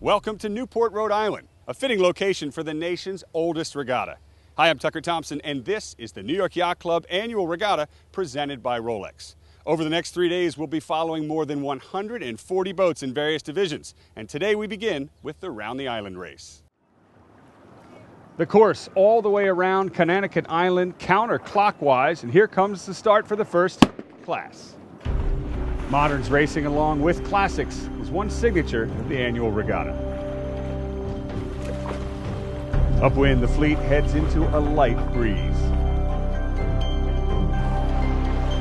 Welcome to Newport, Rhode Island, a fitting location for the nation's oldest regatta. Hi, I'm Tucker Thompson, and this is the New York Yacht Club Annual Regatta presented by Rolex. Over the next 3 days, we'll be following more than 140 boats in various divisions, and today we begin with the Round the Island race. The course all the way around Connecticut Island counterclockwise, and here comes the start for the first class. Moderns racing along with classics is one signature of the annual regatta. Upwind, the fleet heads into a light breeze.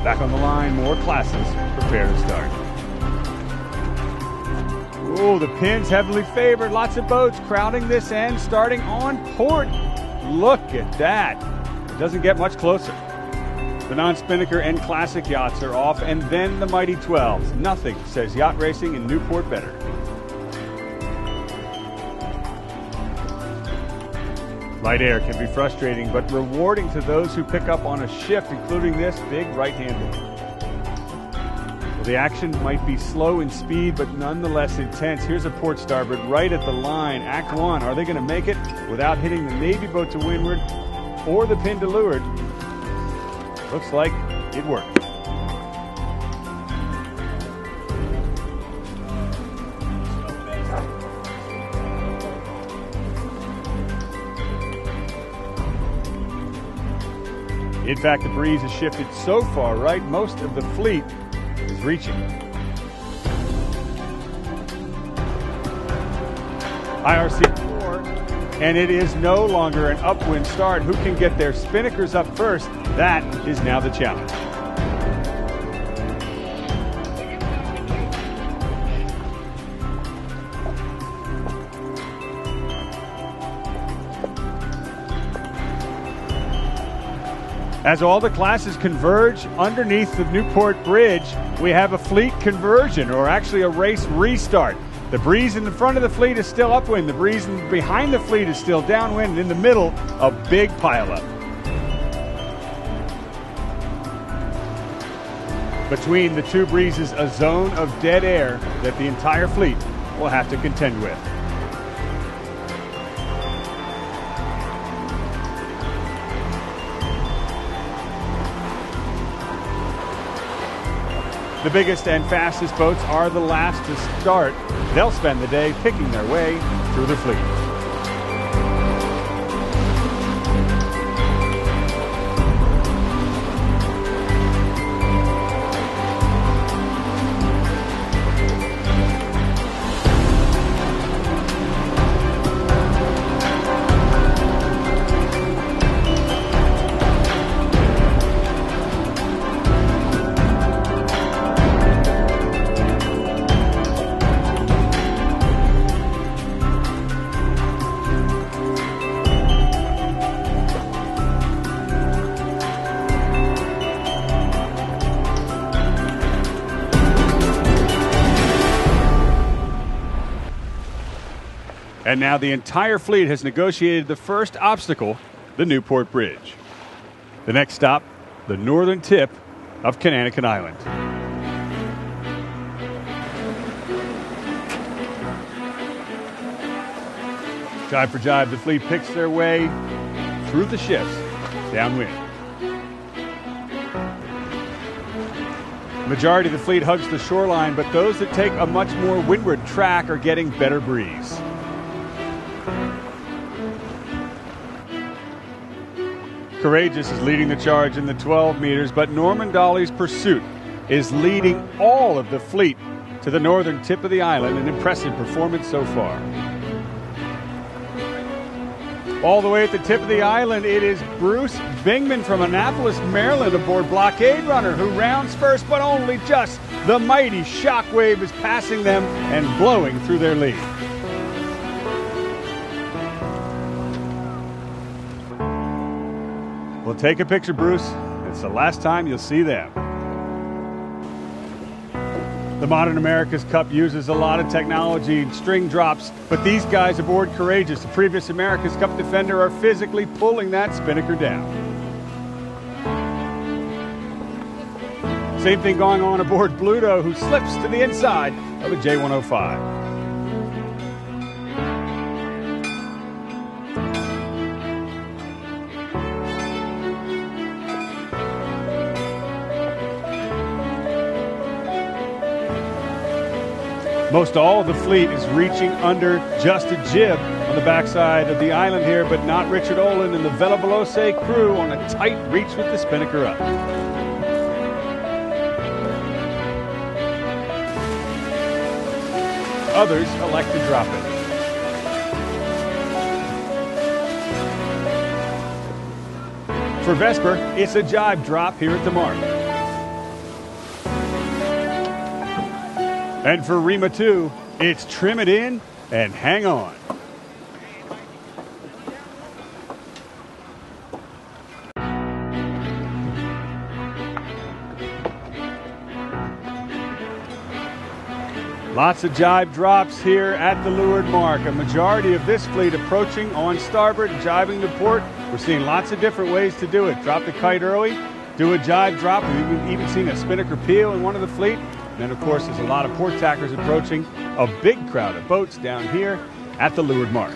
Back on the line, more classes prepare to start. Oh, the pin's heavily favored. Lots of boats crowding this end, starting on port. Look at that. It doesn't get much closer. The non-spinnaker and classic yachts are off, and then the mighty 12s. Nothing says yacht racing in Newport better. Light air can be frustrating, but rewarding to those who pick up on a shift, including this big right-hander. Well, the action might be slow in speed, but nonetheless intense. Here's a port starboard right at the line. Act 1. Are they going to make it without hitting the Navy boat to windward or the pin to leeward? Looks like it worked. In fact, the breeze has shifted so far right, most of the fleet is reaching. IRC 4, and it is no longer an upwind start. Who can get their spinnakers up first? That is now the challenge. As all the classes converge underneath the Newport Bridge, we have a fleet conversion, or actually a race restart. The breeze in the front of the fleet is still upwind. The breeze behind the fleet is still downwind. And in the middle, a big pileup. Between the two breezes, a zone of dead air that the entire fleet will have to contend with. The biggest and fastest boats are the last to start. They'll spend the day picking their way through the fleet. And now the entire fleet has negotiated the first obstacle, the Newport Bridge. The next stop, the northern tip of Connecticut Island. Jibe for jibe, the fleet picks their way through the shifts, downwind. The majority of the fleet hugs the shoreline, but those that take a much more windward track are getting better breeze. Courageous is leading the charge in the 12 meters, but Norman Dolly's Pursuit is leading all of the fleet to the northern tip of the island. An impressive performance so far. All the way at the tip of the island, it is Bruce Bingman from Annapolis, Maryland, aboard Blockade Runner, who rounds first, but only just. The mighty Shockwave is passing them and blowing through their lead. Well, take a picture, Bruce. It's the last time you'll see them. The modern America's Cup uses a lot of technology, string drops, but these guys aboard Courageous, the previous America's Cup defender, are physically pulling that spinnaker down. Same thing going on aboard Bluto, who slips to the inside of a J105. Most all of the fleet is reaching under just a jib on the backside of the island here, but not Richard Olin and the Vela Veloce crew on a tight reach with the spinnaker up. Others elect to drop it. For Vesper, it's a jibe drop here at the mark. And for Rima 2, it's trim it in and hang on. Lots of jibe drops here at the leeward mark. A majority of this fleet approaching on starboard, jibing to port. We're seeing lots of different ways to do it. Drop the kite early, do a jibe drop. We've even seen a spinnaker peel in one of the fleet. And then, of course, there's a lot of port tackers approaching. A big crowd of boats down here at the leeward mark.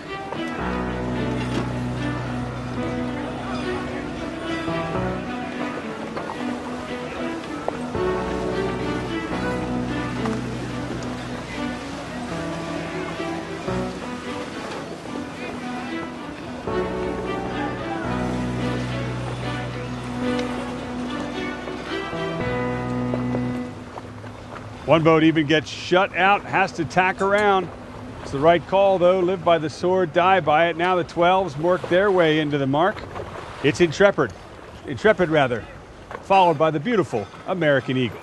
One boat even gets shut out, has to tack around. It's the right call, though. Live by the sword, die by it. Now the 12s work their way into the mark. It's Intrepid, followed by the beautiful American Eagle.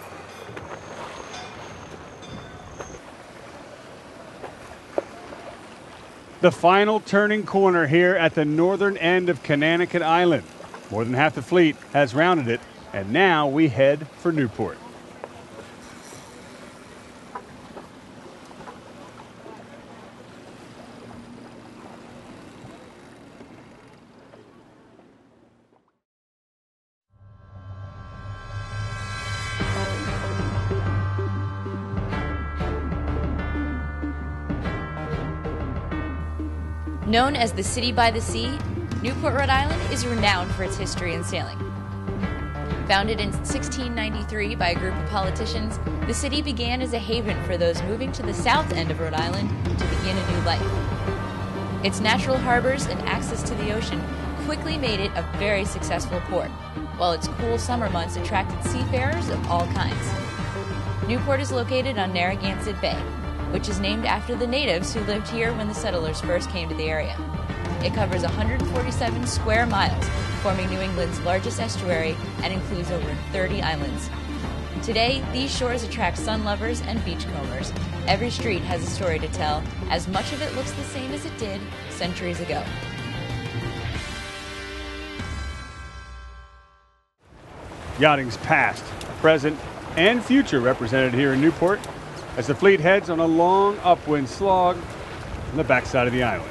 The final turning corner here at the northern end of Conanicut Island. More than half the fleet has rounded it, and now we head for Newport. Known as the City by the Sea, Newport, Rhode Island is renowned for its history in sailing. Founded in 1693 by a group of politicians, the city began as a haven for those moving to the south end of Rhode Island to begin a new life. Its natural harbors and access to the ocean quickly made it a very successful port, while its cool summer months attracted seafarers of all kinds. Newport is located on Narragansett Bay, which is named after the natives who lived here when the settlers first came to the area. It covers 147 square miles, forming New England's largest estuary and includes over 30 islands. Today, these shores attract sun lovers and beachcombers. Every street has a story to tell, as much of it looks the same as it did centuries ago. Yachting's past, present, and future represented here in Newport as the fleet heads on a long upwind slog on the backside of the island.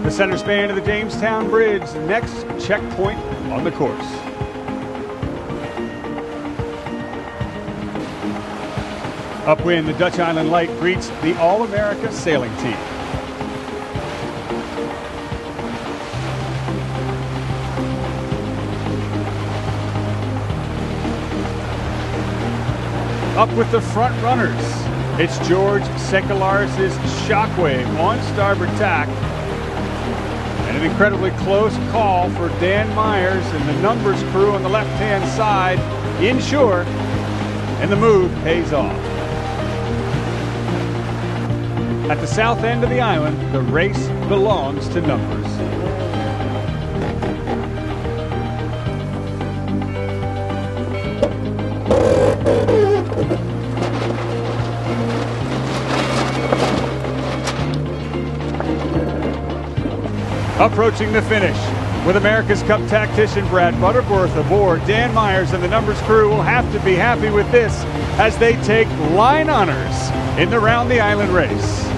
Center span of the Jamestown Bridge, next checkpoint on the course. Upwind, the Dutch Island Light greets the All-America sailing team. Up with the front runners, it's George Sekelaris' Shockwave on starboard tack. And an incredibly close call for Dan Myers and the numbers crew on the left-hand side inshore, and the move pays off. At the south end of the island, the race belongs to numbers. Approaching the finish, With America's Cup tactician Brad Butterworth aboard, Dan Myers and the numbers crew will have to be happy with this as they take line honors in the Round the Island race.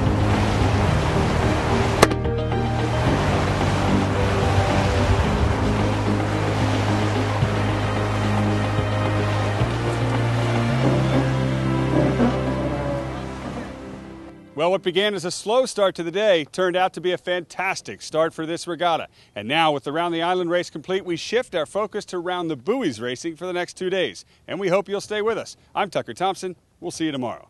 Well, what began as a slow start to the day turned out to be a fantastic start for this regatta. And now, with the Round the Island race complete, we shift our focus to Round the Buoys racing for the next 2 days. And we hope you'll stay with us. I'm Tucker Thompson. We'll see you tomorrow.